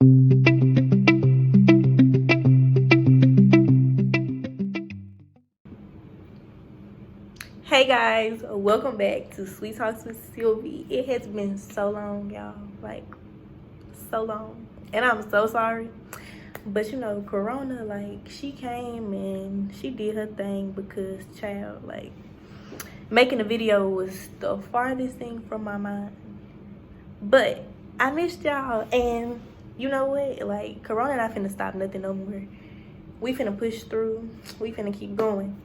Hey guys, welcome back to Sweet Talks with Sylvi. It has been so long, y'all, like so long, and I'm so sorry. But you know, Corona, like she came and she did her thing because, child, like making a video was the farthest thing from my mind. But I missed y'all, and you know what? Like Corona not finna stop nothing no more. We finna push through. We finna keep going.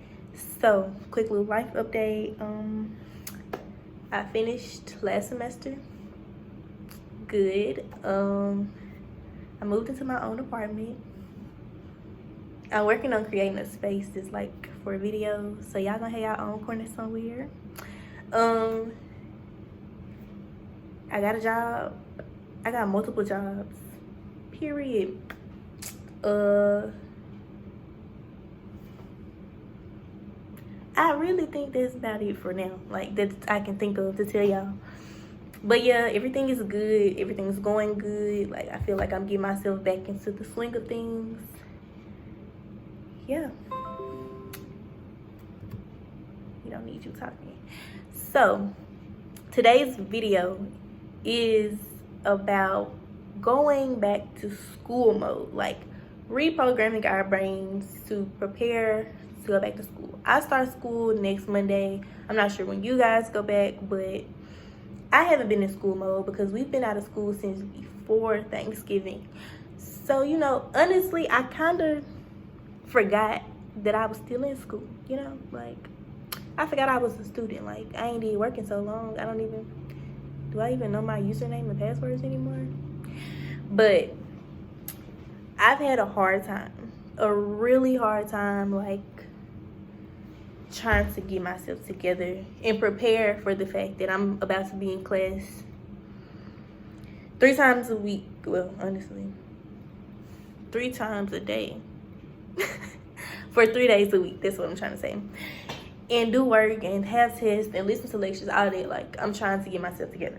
So, quick little life update. I finished last semester. Good. I moved into my own apartment. I'm working on creating a space that's like for videos, so y'all gonna have your own corner somewhere. I got a job. I got multiple jobs. Period. I really think that's about it for now. Like that I can think of to tell y'all. But yeah, everything is good. Everything's going good. Like I feel like I'm getting myself back into the swing of things. Yeah. We don't need you talking. So today's video is about going back to school mode. Like reprogramming our brains to prepare to go back to school. I start school next Monday. I'm not sure when you guys go back, but I haven't been in school mode because we've been out of school since before Thanksgiving. So, you know, honestly, I kind of forgot that I was still in school, you know? Like, I forgot I was a student. Like, I ain't did work in so long. Do I even know my username and passwords anymore? But I've had a hard time, a really hard time, like, trying to get myself together and prepare for the fact that I'm about to be in class 3 times a week. Well, honestly, 3 times a day for 3 days a week. That's what I'm trying to say. And do work and have tests and listen to lectures all day. Like, I'm trying to get myself together.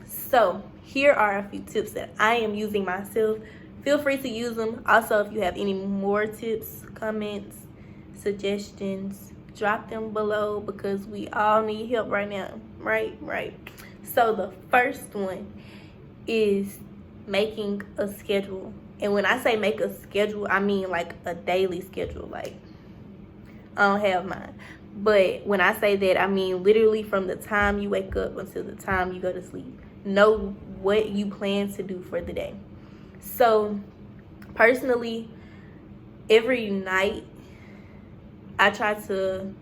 So here are a few tips that I am using myself. Feel free to use them. Also, if you have any more tips, comments, suggestions, drop them below because we all need help right now. Right. So the first one is making a schedule. And when I say make a schedule, I mean like a daily schedule. Like, I don't have mine. But when I say that, I mean literally from the time you wake up until the time you go to sleep. Know what you plan to do for the day. So personally, every night I try to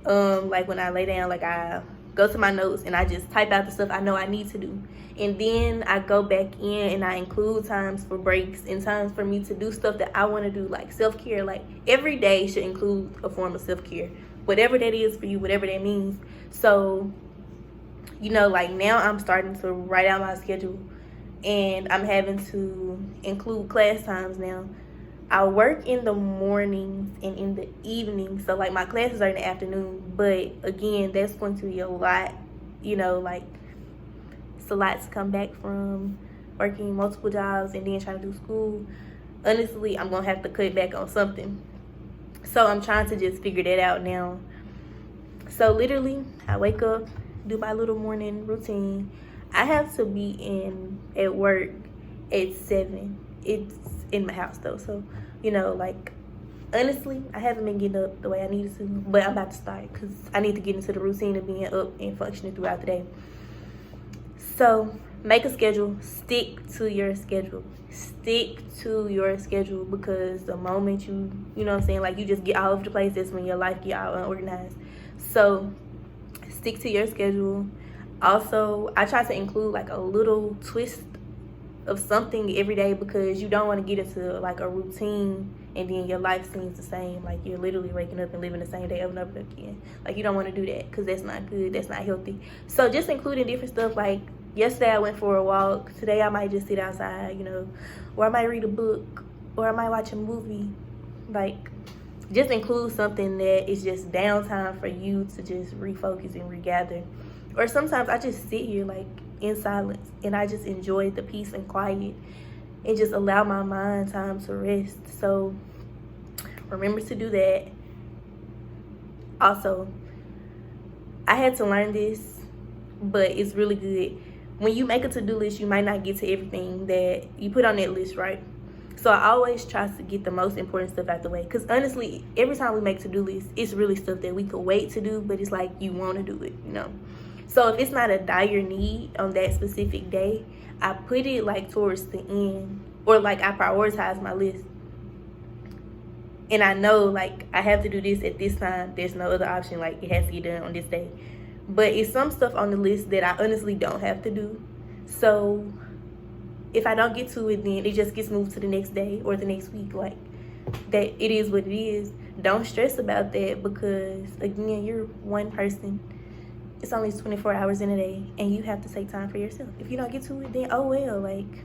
like when I lay down, like I go to my notes and I just type out the stuff I know I need to do, and then I go back in and I include times for breaks and times for me to do stuff that I want to do, like self-care. Like every day should include a form of self-care, whatever that is for you, whatever that means. So, you know, like now I'm starting to write out my schedule and I'm having to include class times now. I work in the mornings and in the evenings, so like my classes are in the afternoon, but again, that's going to be a lot, you know, like it's a lot to come back from working multiple jobs and then trying to do school. Honestly, I'm gonna have to cut back on something, so I'm trying to just figure that out now. So literally, I wake up, do my little morning routine. I have to be at work at 7. It's in my house though, so you know, like honestly, I haven't been getting up the way I needed to, but I'm about to start because I need to get into the routine of being up and functioning throughout the day. So make a schedule. Stick to your schedule. Because the moment you know what I'm saying, like you just get all over the place, that's when your life get all unorganized. So stick to your schedule. Also, I try to include like a little twist of something every day because you don't want to get into like a routine and then your life seems the same. Like you're literally waking up and living the same day over and over again. Like you don't want to do that because that's not good. That's not healthy. So just including different stuff. Like yesterday I went for a walk. Today I might just sit outside, you know, or I might read a book or I might watch a movie. Like just include something that is just downtime for you to just refocus and regather. Or sometimes I just sit here like in silence, and I just enjoy the peace and quiet and just allow my mind time to rest. So remember to do that. Also, I had to learn this, but it's really good. When you make a to-do list, you might not get to everything that you put on that list, right? So I always try to get the most important stuff out the way. Because honestly, every time we make to-do lists, it's really stuff that we could wait to do, but it's like you want to do it, you know? So if it's not a dire need on that specific day, I put it like towards the end, or like I prioritize my list. And I know like I have to do this at this time. There's no other option, like it has to get done on this day. But it's some stuff on the list that I honestly don't have to do. So if I don't get to it, then it just gets moved to the next day or the next week. Like that, it is what it is. Don't stress about that, because again, you're one person. It's only 24 hours in a day, and you have to take time for yourself. If you don't get to it, then oh well. Like,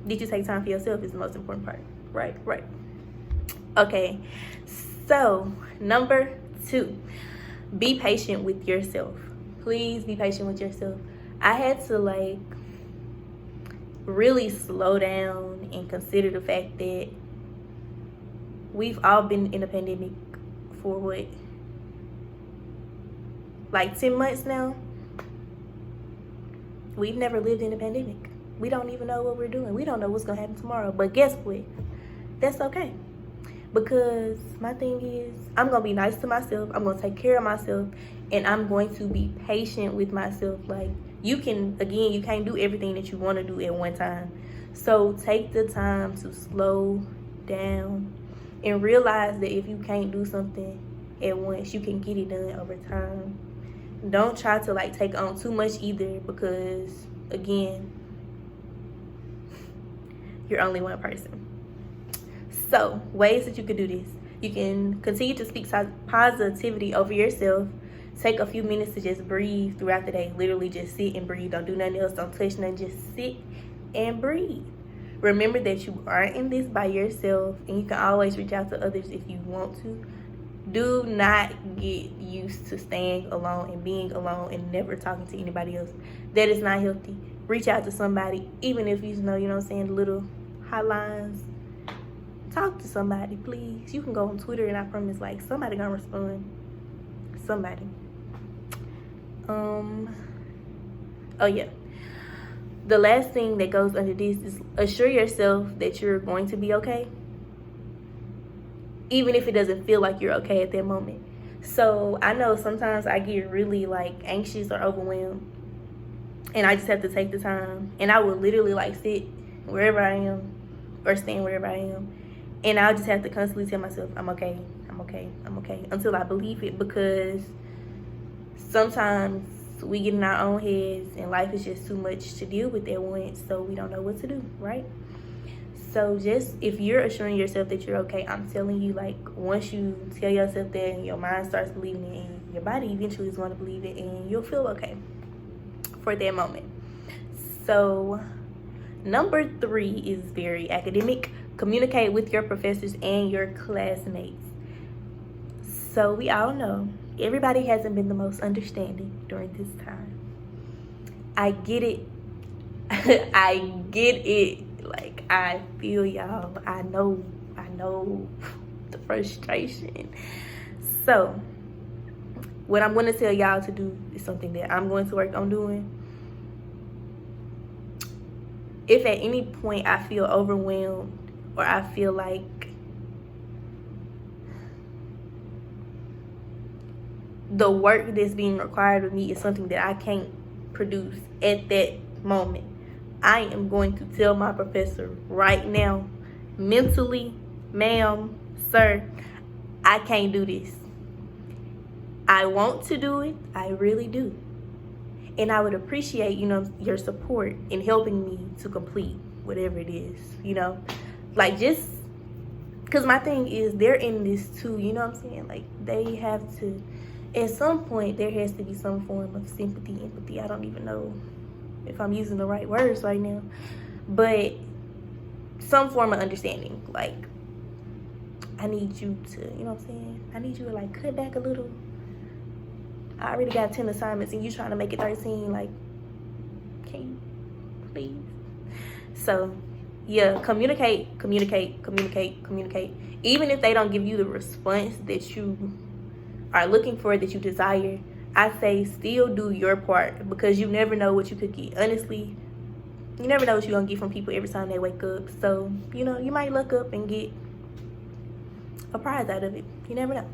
did you take time for yourself is the most important part. Right. Okay, so number 2, be patient with yourself. Please be patient with yourself. I had to like really slow down and consider the fact that we've all been in a pandemic for what, like 10 months now. We've never lived in a pandemic. We don't even know what we're doing. We don't know what's gonna happen tomorrow. But guess what? That's okay. Because my thing is, I'm gonna be nice to myself. I'm gonna take care of myself, and I'm going to be patient with myself. Like, you can't do everything that you want to do at one time. So take the time to slow down and realize that if you can't do something at once, you can get it done over time. Don't try to like take on too much either, because again, you're only one person. So, ways that you could do this. You can continue to speak positivity over yourself. Take a few minutes to just breathe throughout the day. Literally just sit and breathe. Don't do nothing else. Don't touch nothing. Just sit and breathe. Remember that you aren't in this by yourself, and you can always reach out to others if you want to. Do not get used to staying alone and being alone and never talking to anybody else. That is not healthy. Reach out to somebody, even if you know, what I'm saying, little hotlines. Talk to somebody, please. You can go on Twitter, and I promise, like, somebody gonna respond. Somebody. Oh yeah. The last thing that goes under this is assure yourself that you're going to be okay, even if it doesn't feel like you're okay at that moment. So I know sometimes I get really like anxious or overwhelmed, and I just have to take the time, and I will literally like sit wherever I am or stand wherever I am, and I'll just have to constantly tell myself, I'm okay, until I believe it, because sometimes we get in our own heads and life is just too much to deal with at once, so we don't know what to do, right? So just, if you're assuring yourself that you're okay, I'm telling you, like, once you tell yourself that and your mind starts believing it, and your body eventually is going to believe it, and you'll feel okay for that moment. So number 3 is very academic. Communicate with your professors and your classmates. So we all know everybody hasn't been the most understanding during this time. I get it. I get it. Like, I feel y'all. I know the frustration. So what I'm going to tell y'all to do is something that I'm going to work on doing. If at any point I feel overwhelmed, or I feel like the work that's being required of me is something that I can't produce at that moment, I am going to tell my professor right now, mentally, ma'am, sir, I can't do this. I want to do it. I really do. And I would appreciate, your support in helping me to complete whatever it is, Like, just, because my thing is, they're in this too, you know what I'm saying? Like, they have to, at some point, there has to be some form of sympathy, empathy. I don't even know if I'm using the right words right now. But some form of understanding. Like, I need you to, you know what I'm saying? I need you to, like, cut back a little. I already got 10 assignments, and you trying to make it 13. Like, please. So yeah, communicate. Even if they don't give you the response that you are looking for, that you desire, I say still do your part, because you never know what you could get. Honestly, you never know what you're gonna get from people every time they wake up. So, you know, you might look up and get a prize out of it. You never know.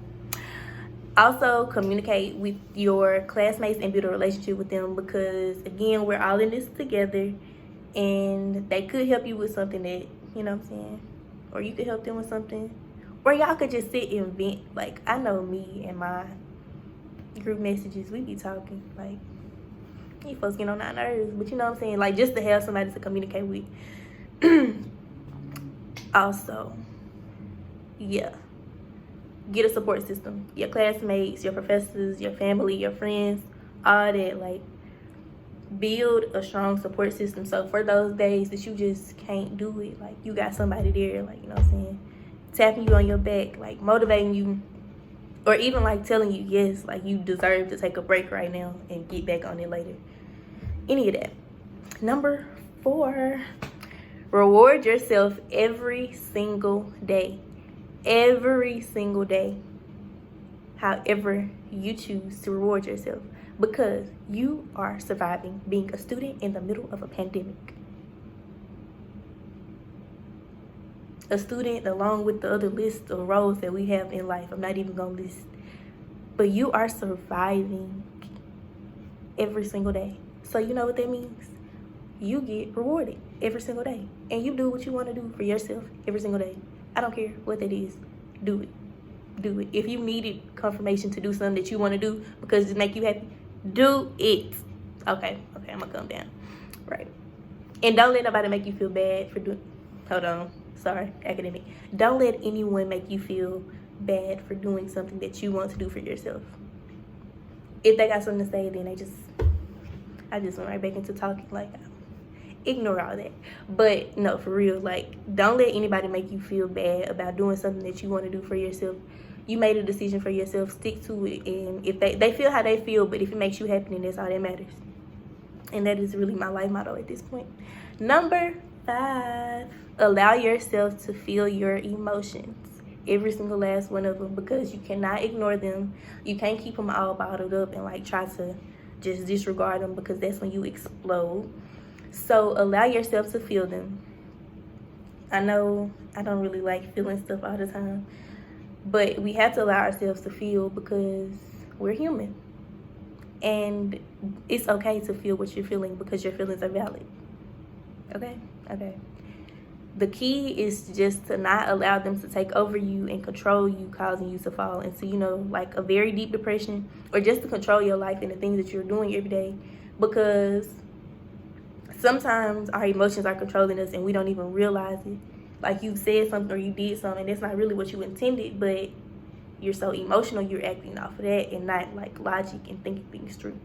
Also, communicate with your classmates and build a relationship with them, because again, we're all in this together, and they could help you with something that, you know what I'm saying, or you could help them with something, or y'all could just sit and vent. Like, I know me and my group messages, we be talking like, you folks get on our nerves, but you know what I'm saying, like, just to have somebody to communicate with. Also, yeah, get a support system. Your classmates, your professors, your family, your friends, all that. Like, build a strong support system, so for those days that you just can't do it, like, you got somebody there, like, you know what I'm saying, tapping you on your back, like motivating you, or even like telling you, yes, like, you deserve to take a break right now and get back on it later. Any of that. Number 4, reward yourself every single day. Every single day. However you choose to reward yourself, because you are surviving being a student in the middle of a pandemic. A student along with the other list of roles that we have in life. I'm not even gonna list. But you are surviving every single day. So you know what that means? You get rewarded every single day. And you do what you want to do for yourself every single day. I don't care what that is. Do it. Do it. If you needed confirmation to do something that you want to do because it make you happy, do it. Okay, I'm gonna calm down. Right. And don't let nobody make you feel bad for doing, hold on, sorry, academic. Don't let anyone make you feel bad for doing something that you want to do for yourself. If they got something to say, then I just went right back into talking. Like, ignore all that. But no, for real, like, don't let anybody make you feel bad about doing something that you want to do for yourself. You made a decision for yourself, stick to it. And if they feel how they feel, but if it makes you happy, then that's all that matters. And that is really my life motto at this point. Number 5, allow yourself to feel your emotions. Every single last one of them, because you cannot ignore them. You can't keep them all bottled up and like try to just disregard them, because that's when you explode. So allow yourself to feel them. I know I don't really like feeling stuff all the time, but we have to allow ourselves to feel, because we're human. And it's okay to feel what you're feeling, because your feelings are valid. Okay? The key is just to not allow them to take over you and control you, causing you to fall into, you know, like a very deep depression, or just to control your life and the things that you're doing every day. Because sometimes our emotions are controlling us and we don't even realize it. Like, you said something or you did something, that's not really what you intended, but you're so emotional, you're acting off of that and not like logic and thinking things through.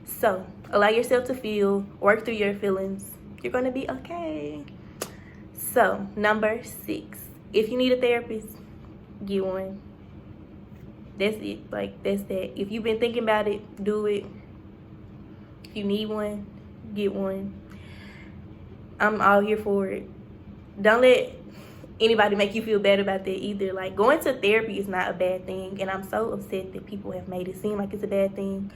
So allow yourself to feel, work through your feelings. You're gonna be okay. So number 6, if you need a therapist, get one. That's it. Like, that's that. If you've been thinking about it, do it. If you need one, get one. I'm all here for it. Don't let anybody make you feel bad about that either. Like, going to therapy is not a bad thing, and I'm so upset that people have made it seem like it's a bad thing.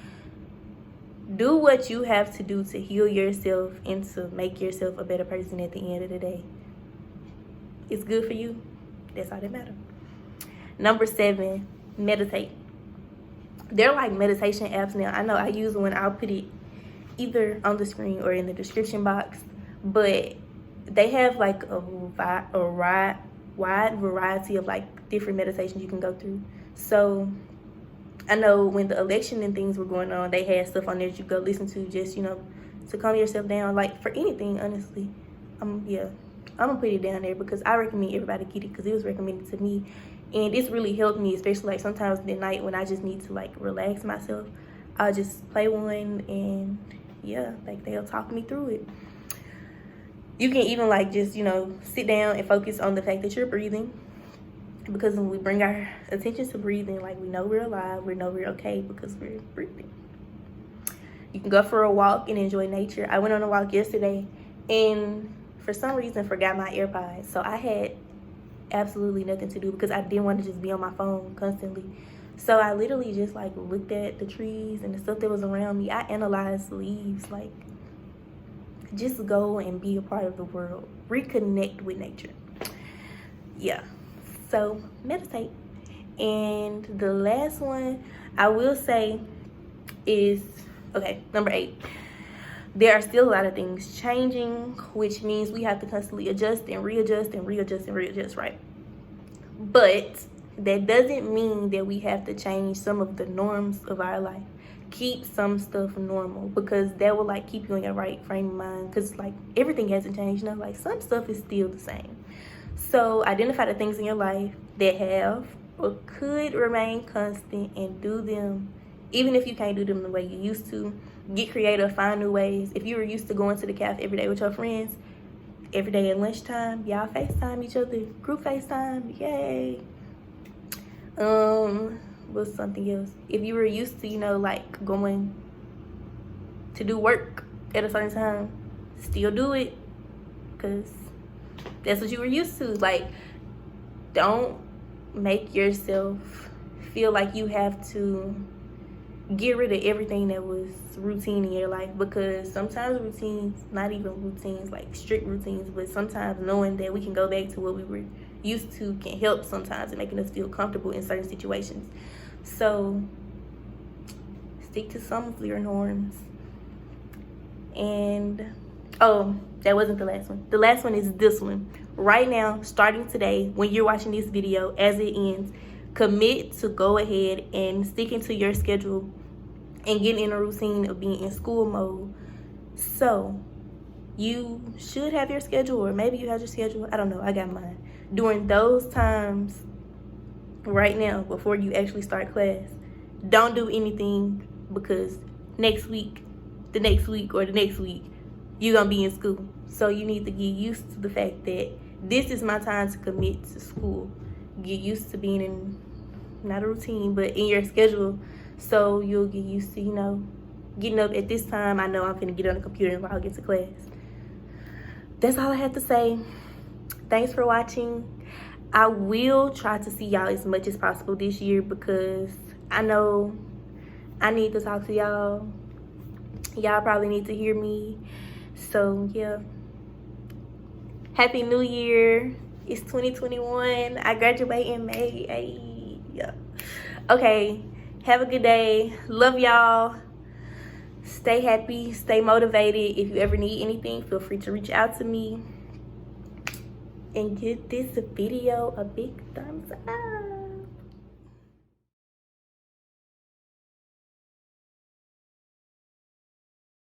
Do what you have to do to heal yourself and to make yourself a better person at the end of the day. It's good for you. That's all that matters. Number 7, meditate. They're like meditation apps now. I know I use one. I'll put it either on the screen or in the description box. But they have like a wide variety of like different meditations you can go through. So I know when the election and things were going on, they had stuff on there that you go listen to, just, you know, to calm yourself down. Like, for anything, honestly. I'm gonna put it down there, because I recommend everybody get it, because it was recommended to me, and it's really helped me, especially like sometimes at night when I just need to like relax myself. I'll just play one, and yeah, like, they'll talk me through it. You can even like just, you know, sit down and focus on the fact that you're breathing, because when we bring our attention to breathing, like, we know we're alive, we know we're okay because we're breathing. You can go for a walk and enjoy nature. I went on a walk yesterday, and for some reason forgot my AirPods. So I had absolutely nothing to do because I didn't want to just be on my phone constantly. So I literally just like looked at the trees and the stuff that was around me. I analyzed leaves, like just go and be a part of the world, reconnect with nature. Yeah, so meditate. And the last one I will say is, okay, number 8. There are still a lot of things changing, which means we have to constantly adjust and readjust and readjust and readjust, right? But that doesn't mean that we have to change some of the norms of our life. Keep some stuff normal, because that will like keep you in your right frame of mind, because like everything hasn't changed, you know, like some stuff is still the same. So identify the things in your life that have or could remain constant and do them, even if you can't do them the way you used to. Get creative, find new ways. If you were used to going to the cafe every day with your friends, every day at lunchtime, y'all FaceTime each other, group FaceTime, yay. What's something else? If you were used to, you know, like going to do work at a certain time, still do it, because that's what you were used to. Like, don't make yourself feel like you have to get rid of everything that was routine in your life, because sometimes routines, not even routines like strict routines, but sometimes knowing that we can go back to what we were used to can help sometimes in making us feel comfortable in certain situations. So stick to some of your norms. And oh, that wasn't the last one. The last one is this one. Right now, starting today, when you're watching this video, as it ends, commit to go ahead and sticking to your schedule and getting in a routine of being in school mode. So you should have your schedule, or maybe you have your schedule, I don't know, I got mine. During those times right now, before you actually start class, don't do anything, because next week, the next week, or the next week, you're gonna be in school. So you need to get used to the fact that this is my time to commit to school. Get used to being in, not a routine, but in your schedule, so you'll get used to, you know, getting up at this time. I know I'm gonna get on the computer and log into class. That's all I have to say. Thanks for watching. I will try to see y'all as much as possible this year, because I know I need to talk to y'all. Y'all probably need to hear me. So yeah, Happy New Year. It's 2021. I graduate in May. Ay, yeah. Okay, have a good day. Love y'all. Stay happy, stay motivated. If you ever need anything, feel free to reach out to me. And give this video a big thumbs up.